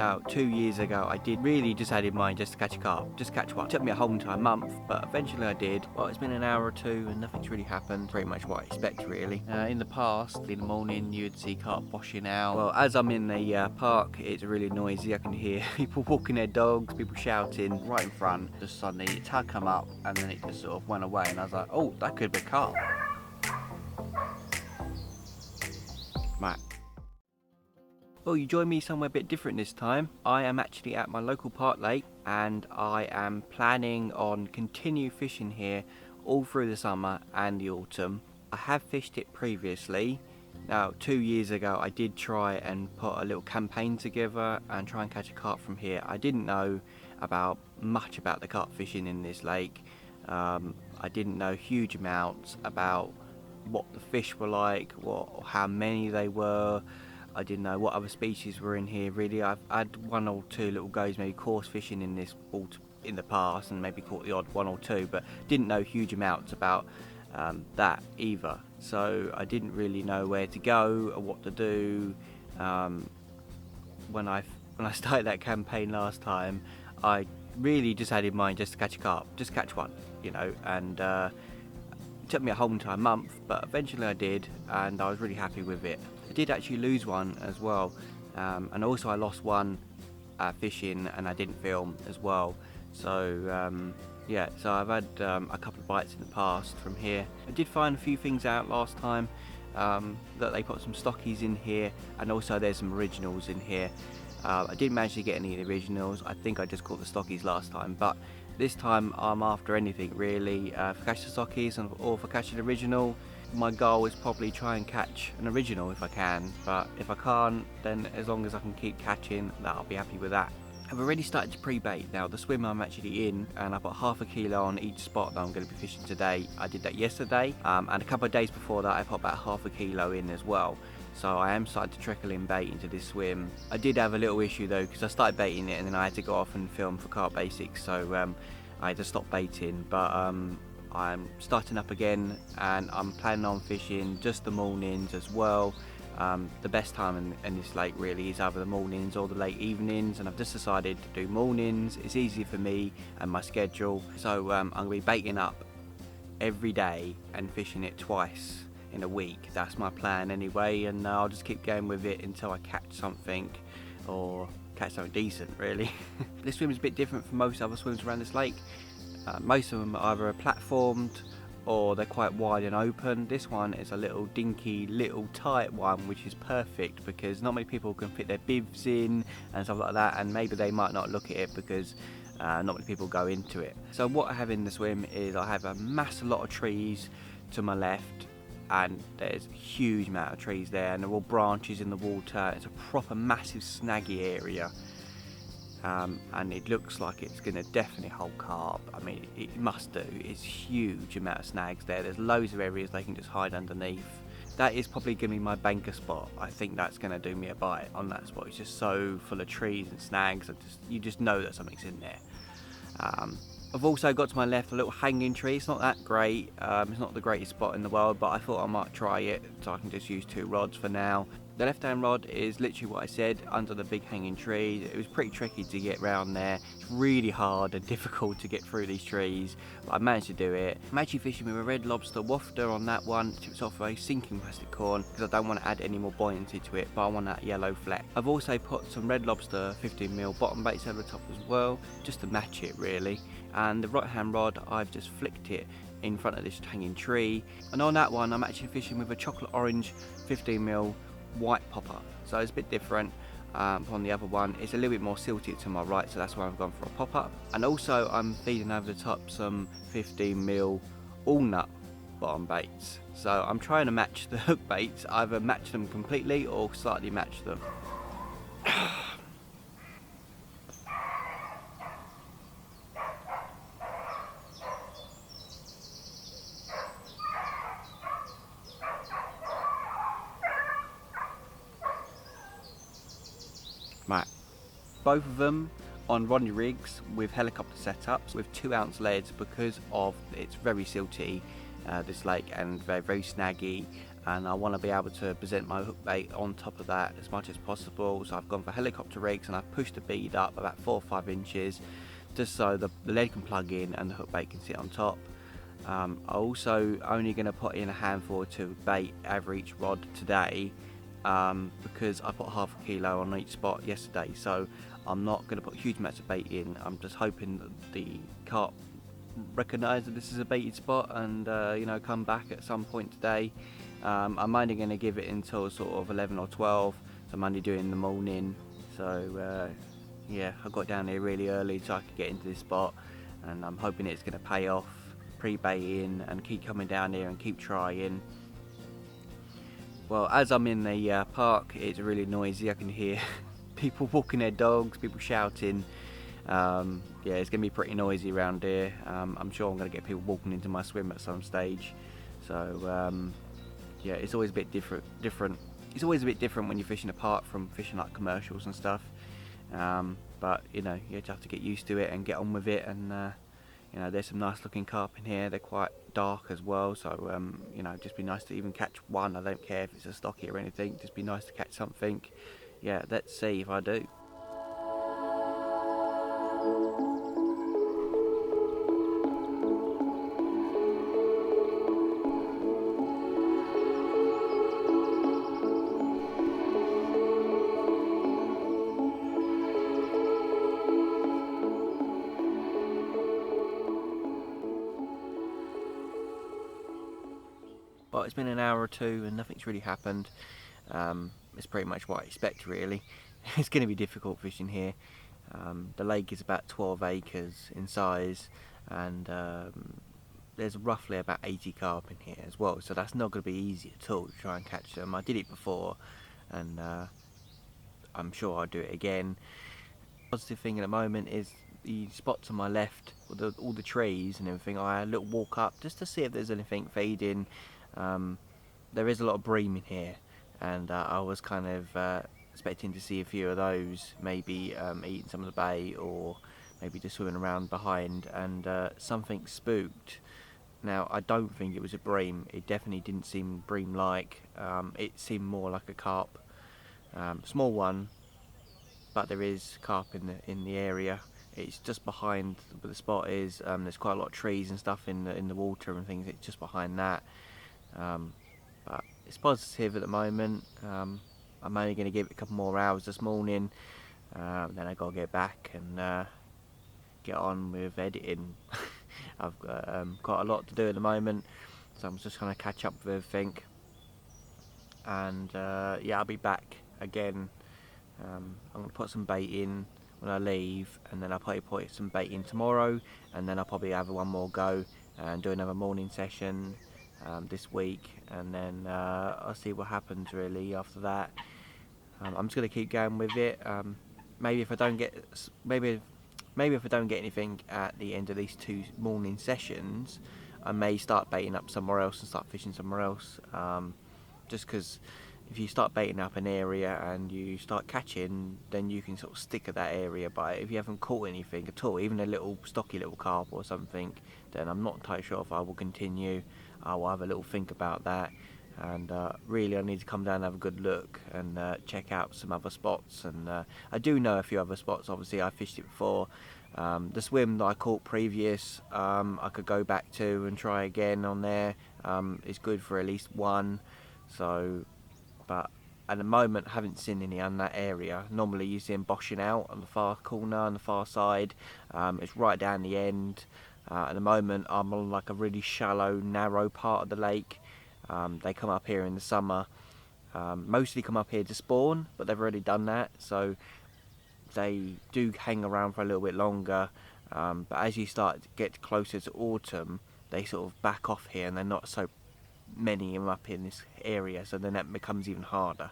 Now, 2 years ago, I did really just had in mind just to catch a carp, just catch one. It took me a whole entire month, but eventually I did. Well, it's been an hour or two and nothing's really happened. Pretty much what I expect, really. In the past, in the morning, you'd see carp washing out. Well, as I'm in the park, it's really noisy. I can hear people walking their dogs, people shouting right in front. Just suddenly, its had come up and then it just sort of went away, and I was like, oh, that could be carp. Right. Well, you join me somewhere a bit different this time. I am actually at my local park lake and I am planning on continue fishing here all through the summer and the autumn. I have fished it previously. Now, 2 years ago I did try and put a little campaign together and try and catch a carp from here. I didn't know much about the carp fishing in this lake. I didn't know huge amounts about what the fish were like, how many they were. I didn't know what other species were in here really. I've had one or two little goes maybe coarse fishing in this water in the past and maybe caught the odd one or two, but didn't know huge amounts about that either. So I didn't really know where to go or what to do. When I started that campaign last time, I really just had in mind just to catch a carp, just catch one, you know, and it took me a whole entire month, but eventually I did and I was really happy with it. I did actually lose one as well, and also I lost one fishing and I didn't film as well. So yeah, so I've had a couple of bites in the past from here. I did find a few things out last time, that they put some stockies in here, and also there's some originals in here. I didn't manage to get any of the originals. I think I just caught the stockies last time, but this time I'm after anything really. For catch the stockies or for catch an original, my goal is probably try and catch an original if I can, but if I can't, then as long as I can keep catching, I'll be happy with that. I've already started to pre-bait now. The swim I'm actually in, and I put half a kilo on each spot that I'm going to be fishing today. I did that yesterday, and a couple of days before that I put about half a kilo in as well. So I am starting to trickle in bait into this swim. I did have a little issue though, because I started baiting it and then I had to go off and film for Carp Basics, so I had to stop baiting, but I'm starting up again and I'm planning on fishing just the mornings as well. The best time in this lake really is either the mornings or the late evenings, and I've just decided to do mornings. It's easier for me and my schedule, so I'm going to be baiting up every day and fishing it twice in a week. That's my plan anyway, and I'll just keep going with it until I catch something, or catch something decent really. This swim is a bit different from most other swims around this lake. Most of them are either platformed or they're quite wide and open. This one is a little dinky, little tight one, which is perfect because not many people can fit their bibs in and stuff like that, and maybe they might not look at it because not many people go into it. So what I have in the swim is I have a lot of trees to my left, and there's a huge amount of trees there, and they're all branches in the water. It's a proper massive snaggy area. And it looks like it's going to definitely hold carp. I mean, it must do. It's huge amount of snags there. There's loads of areas they can just hide underneath. That is probably going to be my banker spot. I think that's going to do me a bite on that spot. It's just so full of trees and snags. You just know that something's in there. I've also got to my left a little hanging tree. It's not that great. It's not the greatest spot in the world, but I thought I might try it, so I can just use 2 rods for now. The left hand rod is literally what I said, under the big hanging tree. It was pretty tricky to get round there. It's really hard and difficult to get through these trees, but I managed to do it. I'm actually fishing with a red Lobster Wafter on that one. It's off a sinking plastic corn because I don't want to add any more buoyancy to it, but I want that yellow fleck. I've also put some red Lobster 15mm bottom baits over the top as well, just to match it really. And the right hand rod, I've just flicked it in front of this hanging tree, and on that one I'm actually fishing with a chocolate orange 15mm white popper, so it's a bit different. On the other one it's a little bit more silty to my right, so that's why I've gone for a pop-up. And also I'm feeding over the top some 15mm walnut bottom baits, so I'm trying to match the hook baits, either match them completely or slightly match them. Right, both of them on Rodney rigs with helicopter setups with 2-ounce leads because of it's very silty, this lake, and very, very snaggy, and I want to be able to present my hook bait on top of that as much as possible. So I've gone for helicopter rigs, and I've pushed the bead up about 4 or 5 inches just so the lead can plug in and the hook bait can sit on top. I'm also only going to put in a handful or two of bait over each rod today, because I put half a kilo on each spot yesterday, so I'm not going to put huge amounts of bait in. I'm just hoping that the carp recognise that this is a baited spot and come back at some point today. I'm only going to give it until sort of 11 or 12, so I'm only doing it in the morning. So yeah, I got down here really early so I could get into this spot, and I'm hoping it's going to pay off, pre-baiting and keep coming down here and keep trying. Well, as I'm in the park, it's really noisy. I can hear people walking their dogs, people shouting. Yeah, it's going to be pretty noisy around here. I'm sure I'm going to get people walking into my swim at some stage. So yeah, it's always a bit different. It's always a bit different when you're fishing apart from fishing like commercials and stuff. But you just have to get used to it and get on with it. And there's some nice looking carp in here. They're quite dark as well. So just be nice to even catch one. I don't care if it's a stocky or anything. Just be nice to catch something. Yeah, let's see if I do. Well, it's been an hour or two and nothing's really happened. It's pretty much what I expect, really. It's going to be difficult fishing here. The lake is about 12 acres in size, and there's roughly about 80 carp in here as well, so that's not going to be easy at all to try and catch them. I did it before, and I'm sure I'll do it again. The positive thing at the moment is the spots on my left, with all the trees and everything. I had a little walk up just to see if there's anything feeding. There is a lot of bream in here, and I was kind of expecting to see a few of those, maybe eating some of the bait, or maybe just swimming around behind, and something spooked. Now, I don't think it was a bream. It definitely didn't seem bream-like. It seemed more like a carp, small one, but there is carp in the area. It's just behind where the spot is. There's quite a lot of trees and stuff in the water and things. It's just behind that. But it's positive at the moment. I'm only going to give it a couple more hours this morning, then I got to get back and get on with editing. I've got quite a lot to do at the moment, so I'm just trying to catch up with everything. And yeah, I'll be back again. I'm going to put some bait in when I leave, and then I'll probably put some bait in tomorrow, and then I'll probably have one more go and do another morning session this week, and then I'll see what happens really after that. I'm just going to keep going with it. Maybe if I don't get if I don't get anything at the end of these 2 morning sessions, I may start baiting up somewhere else and start fishing somewhere else. Just because if you start baiting up an area and you start catching, then you can sort of stick at that area. But if you haven't caught anything at all, even a little stocky little carp or something, then I'm not entirely sure if I will continue. I will have a little think about that, and really I need to come down and have a good look and check out some other spots. And I do know a few other spots. Obviously I fished it before. The swim that I caught previous, I could go back to and try again on there. It's good for at least one. So, but at the moment I haven't seen any on that area. Normally you see them boshing out on the far corner, on the far side. It's right down the end. At the moment I'm on like a really shallow, narrow part of the lake. They come up here in the summer. Mostly come up here to spawn, but they've already done that, so they do hang around for a little bit longer. But as you start to get closer to autumn, they sort of back off here, and they're not so many of them up in this area, so then that becomes even harder.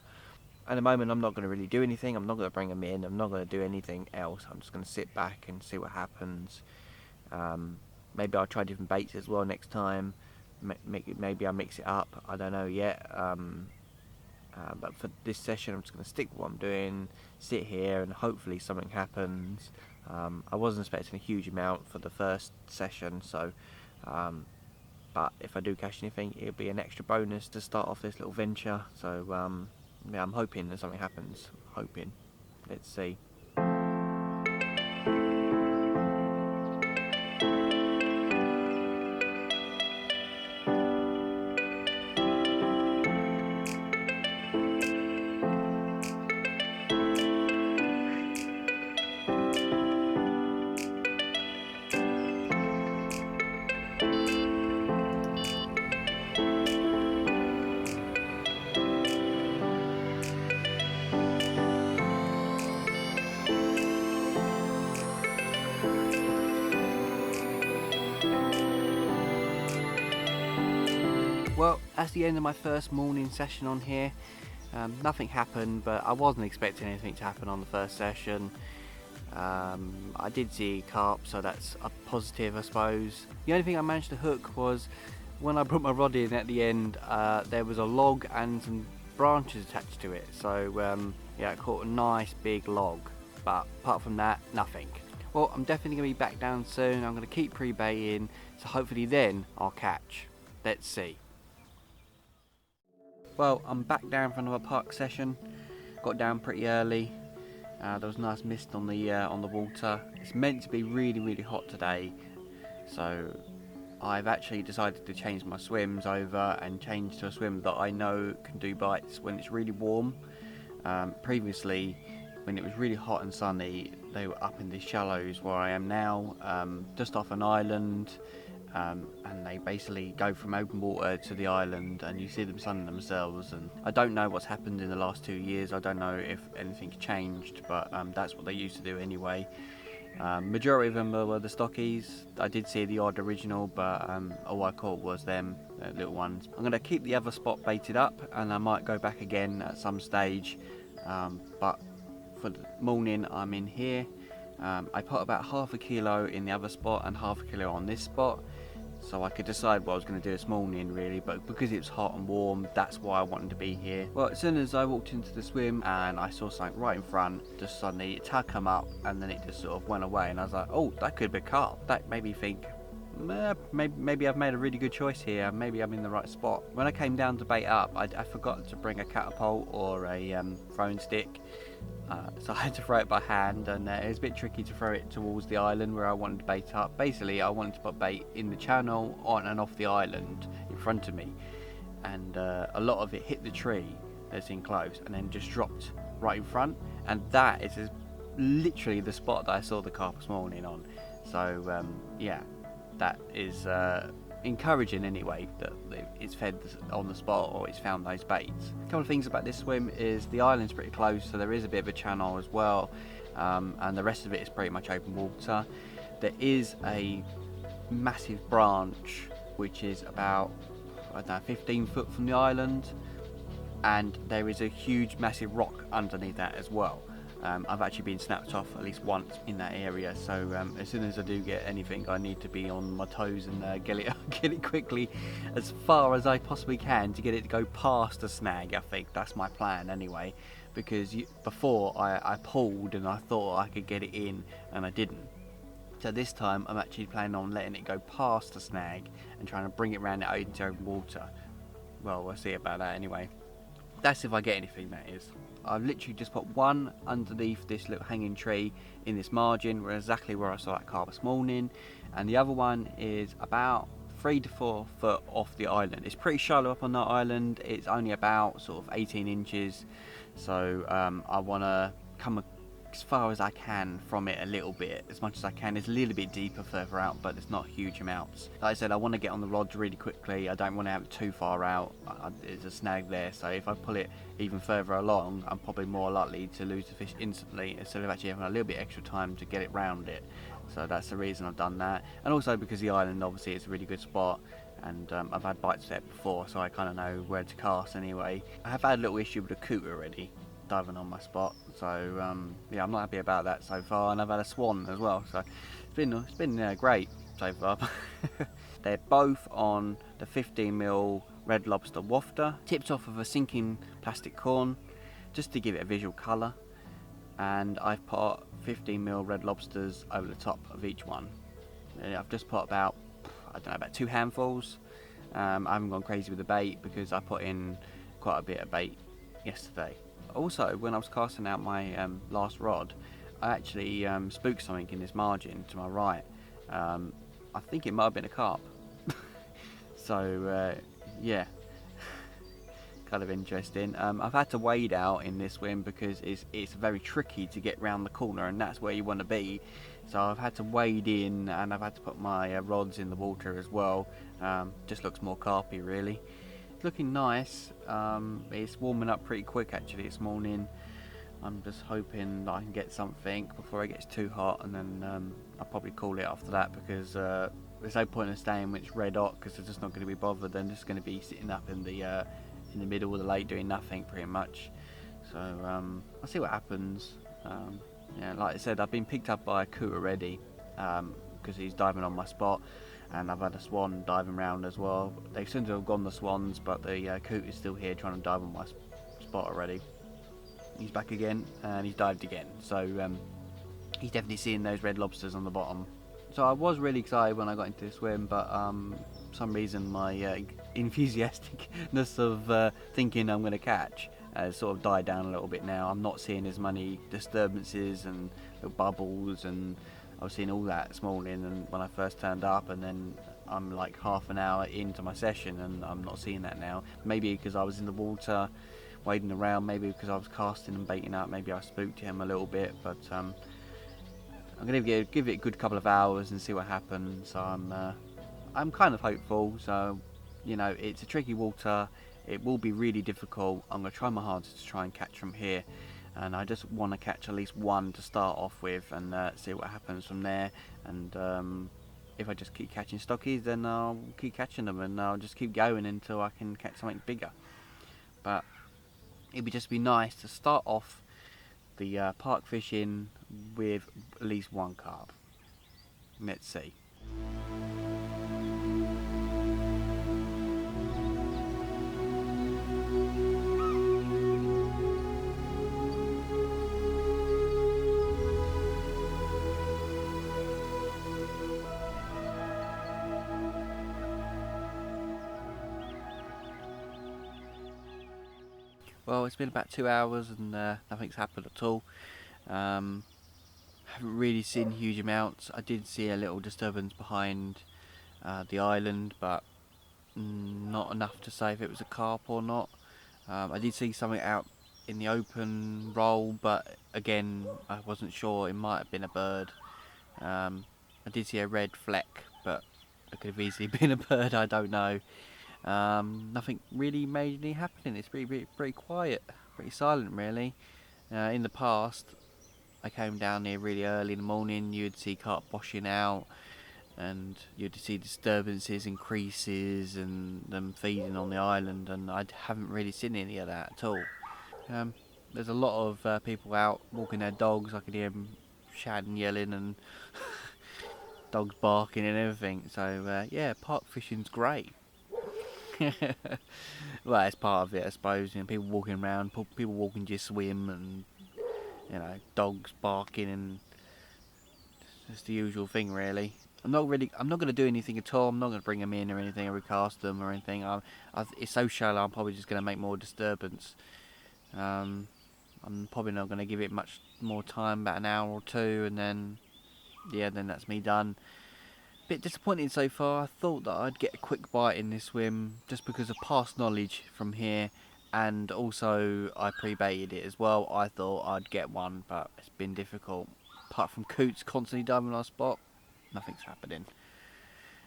At the moment I'm not going to really do anything. I'm not going to bring them in. I'm not going to do anything else. I'm just going to sit back and see what happens. Maybe I'll try different baits as well next time. Maybe I'll mix it up. I don't know yet. But for this session I'm just going to stick with what I'm doing, sit here, and hopefully something happens. I wasn't expecting a huge amount for the first session, so but but if I do catch anything, it'll be an extra bonus to start off this little venture. So yeah, I'm hoping that something happens. Hoping. Let's see. Well, that's the end of my first morning session on here. Nothing happened, but I wasn't expecting anything to happen on the first session. I did see carp, so that's a positive, I suppose. The only thing I managed to hook was when I put my rod in at the end, there was a log and some branches attached to it. So yeah, I caught a nice big log, but apart from that, nothing. Well, I'm definitely going to be back down soon. I'm going to keep pre-baiting, so hopefully then I'll catch. Let's see. Well, I'm back down for another park session. Got down pretty early. There was a nice mist on the water. It's meant to be really, really hot today, so I've actually decided to change my swims over and change to a swim that I know can do bites when it's really warm. Previously, when it was really hot and sunny, they were up in the shallows where I am now, just off an island. And they basically go from open water to the island, and you see them sunning themselves. And I don't know what's happened in the last 2 years. I don't know if anything's changed, but that's what they used to do anyway. Majority of them were the stockies. I did see the odd original, but all I caught was them little ones. I'm going to keep the other spot baited up, and I might go back again at some stage, but for the morning I'm in here. I put about ½ a kilo in the other spot and ½ a kilo on this spot, so I could decide what I was going to do this morning really, but because it was hot and warm, that's why I wanted to be here. Well, as soon as I walked into the swim and I saw something right in front, just suddenly its head come up and then it just sort of went away, and I was like, oh, that could be carp. That made me think, maybe I've made a really good choice here, maybe I'm in the right spot. When I came down to bait up, I forgot to bring a catapult or a throwing stick. So I had to throw it by hand, and it was a bit tricky to throw it towards the island where I wanted to bait up. Basically, I wanted to put bait in the channel, on and off the island in front of me, and a lot of it hit the tree that's in close and then just dropped right in front, and that is literally the spot that I saw the carp this morning on. So yeah, that is encouraging anyway, that it's fed on the spot or it's found those baits. A couple of things about this swim is the island's pretty close, so there is a bit of a channel as well, and the rest of it is pretty much open water. There is a massive branch which is about, I don't know, 15 foot from the island, and there is a huge massive rock underneath that as well. I've actually been snapped off at least once in that area, so as soon as I do get anything, I need to be on my toes and get it quickly as far as I possibly can to get it to go past the snag. I think that's my plan anyway, because before I pulled and I thought I could get it in and I didn't. So this time I'm actually planning on letting it go past the snag and trying to bring it around it into open water. Well, we'll see about that anyway. That's if I get anything, that is. I've literally just put one underneath this little hanging tree in this margin, where exactly where I saw that carp this morning, and the other one is about 3 to 4 foot off the island. It's pretty shallow up on that island. It's only about sort of 18 inches, so I want to come as far as I can from it a little bit, as much as I can. It's a little bit deeper further out, but it's not huge amounts. Like I said, I want to get on the rods really quickly. I don't want to have it too far out. There's a snag there, so if I pull it even further along, I'm probably more likely to lose the fish instantly instead of actually having a little bit extra time to get it round it. So that's the reason I've done that, and also because the island obviously is a really good spot, and I've had bites there before, so I kind of know where to cast anyway. I have had a little issue with a coot already diving on my spot, so yeah, I'm not happy about that so far, and I've had a swan as well, so it's been great so far. They're both on the 15mm Red Lobster Wafter, tipped off of a sinking plastic corn just to give it a visual colour, and I've put 15mm Red Lobsters over the top of each one. I've just put about, I don't know, about 2 handfuls, I haven't gone crazy with the bait because I put in quite a bit of bait yesterday. Also, when I was casting out my last rod, I actually spooked something in this margin to my right. I think it might have been a carp. So yeah, kind of interesting. I've had to wade out in this swim because it's very tricky to get round the corner, and that's where you want to be. So I've had to wade in, and I've had to put my rods in the water as well. Just looks more carpy really. It's looking nice. It's warming up pretty quick actually this morning. I'm just hoping that I can get something before it gets too hot, and then I'll probably call it after that because there's no point in staying when it's red hot because they're just not going to be bothered. They're just going to be sitting up in the middle of the lake doing nothing pretty much. So I'll see what happens. Yeah, like I said, I've been picked up by a coot already because he's diving on my spot, and I've had a swan diving around as well. They seem to have gone, the swans, but the coot is still here trying to dive on my spot already. He's back again and he's dived again, so he's definitely seeing those red lobsters on the bottom. So I was really excited when I got into the swim, but for some reason my enthusiasticness of thinking I'm going to catch has sort of died down a little bit now. I'm not seeing as many disturbances and the bubbles, and I was seeing all that this morning and when I first turned up, and then I'm like half an hour into my session and I'm not seeing that now. Maybe because I was in the water wading around, maybe because I was casting and baiting up, maybe I spooked him a little bit, but I'm going to give it a good couple of hours and see what happens. So I'm kind of hopeful. So, you know, it's a tricky water, it will be really difficult. I'm going to try my hardest to try and catch from here, and I just want to catch at least one to start off with and see what happens from there. And if I just keep catching stockies, then I'll keep catching them and I'll just keep going until I can catch something bigger. But it would just be nice to start off the park fishing with at least one carp. Let's see. Well, it's been about 2 hours and nothing's happened at all. Haven't really seen huge amounts. I did see a little disturbance behind the island, but not enough to say if it was a carp or not. I did see something out in the open roll, but again, I wasn't sure. It might have been a bird. I did see a red fleck, but it could have easily been a bird. I don't know. Nothing really majorly happening. It's pretty quiet, pretty silent really. In the past, I came down here really early in the morning. You'd see carp washing out, and you'd see disturbances, increases, and them feeding on the island. And I haven't really seen any of that at all. There's a lot of people out walking their dogs. I could hear them shouting, yelling, and dogs barking and everything. So yeah, park fishing's great. Well, it's part of it, I suppose. You know, people walking around, people walking to swim, and you know, dogs barking, and it's the usual thing, really. I'm not going to do anything at all. I'm not going to bring them in or anything, or recast them or anything. It's so shallow. I'm probably just going to make more disturbance. I'm probably not going to give it much more time, about an hour or two, and then that's me done. Bit disappointing so far. I thought that I'd get a quick bite in this swim just because of past knowledge from here, and also I pre-baited it as well. I thought I'd get one, but it's been difficult. Apart from coots constantly diving on a spot, nothing's happening.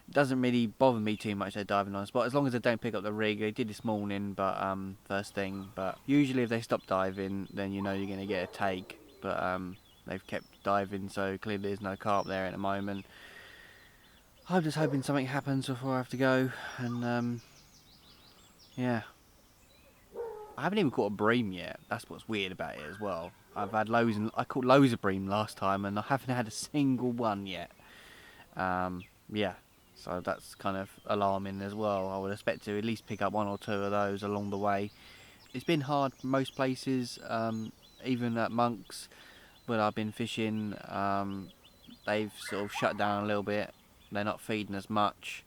It doesn't really bother me too much they're diving on a spot, as long as they don't pick up the rig. They did this morning, but first thing. But usually if they stop diving, then you know you're going to get a take. But they've kept diving, so clearly there's no carp there at the moment. I'm just hoping something happens before I have to go, and yeah. I haven't even caught a bream yet. That's what's weird about it as well. I've had loads, and I caught loads of bream last time, and I haven't had a single one yet. Yeah, so that's kind of alarming as well. I would expect to at least pick up one or two of those along the way. It's been hard most places, even at Monks, where I've been fishing. They've sort of shut down a little bit. They're not feeding as much.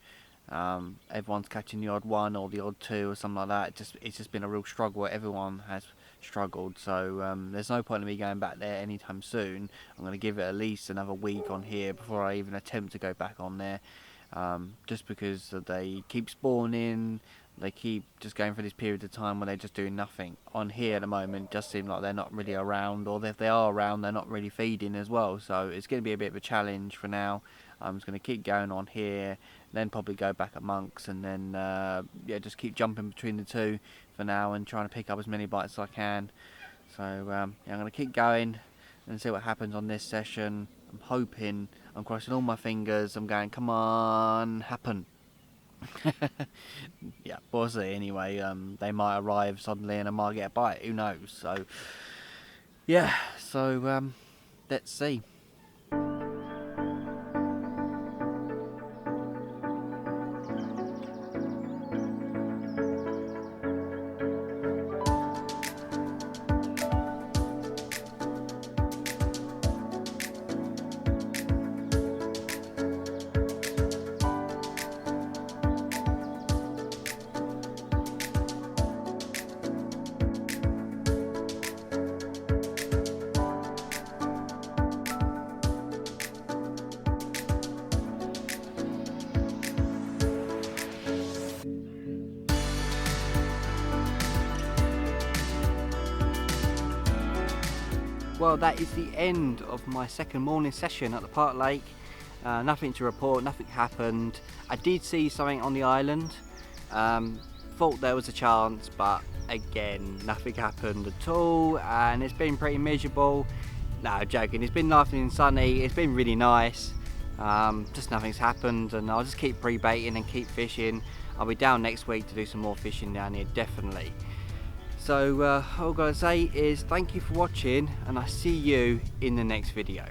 Everyone's catching the odd one or the odd two or something like that. It's just been a real struggle. Everyone has struggled, so there's no point in me going back there anytime soon. I'm going to give it at least another week on here before I even attempt to go back on there, just because they keep spawning. They keep just going for this period of time where they're just doing nothing. On here at the moment, just seem like they're not really around, or if they are around, they're not really feeding as well. So it's going to be a bit of a challenge for now. I'm just going to keep going on here, then probably go back at Monks, and then yeah, just keep jumping between the two for now and trying to pick up as many bites as I can. So yeah, I'm going to keep going and see what happens on this session. I'm hoping, I'm crossing all my fingers, I'm going, come on, happen. Yeah, we'll see. Anyway, they might arrive suddenly and I might get a bite, who knows. So yeah, so let's see. Well, that is the end of my second morning session at the Park Lake. Nothing to report, nothing happened. I did see something on the island. Thought there was a chance, but again, nothing happened at all, and it's been pretty miserable. No, joking, it's been nice and sunny, it's been really nice. Just nothing's happened, and I'll just keep pre-baiting and keep fishing. I'll be down next week to do some more fishing down here, definitely. So all I've got to say is thank you for watching, and I'll see you in the next video.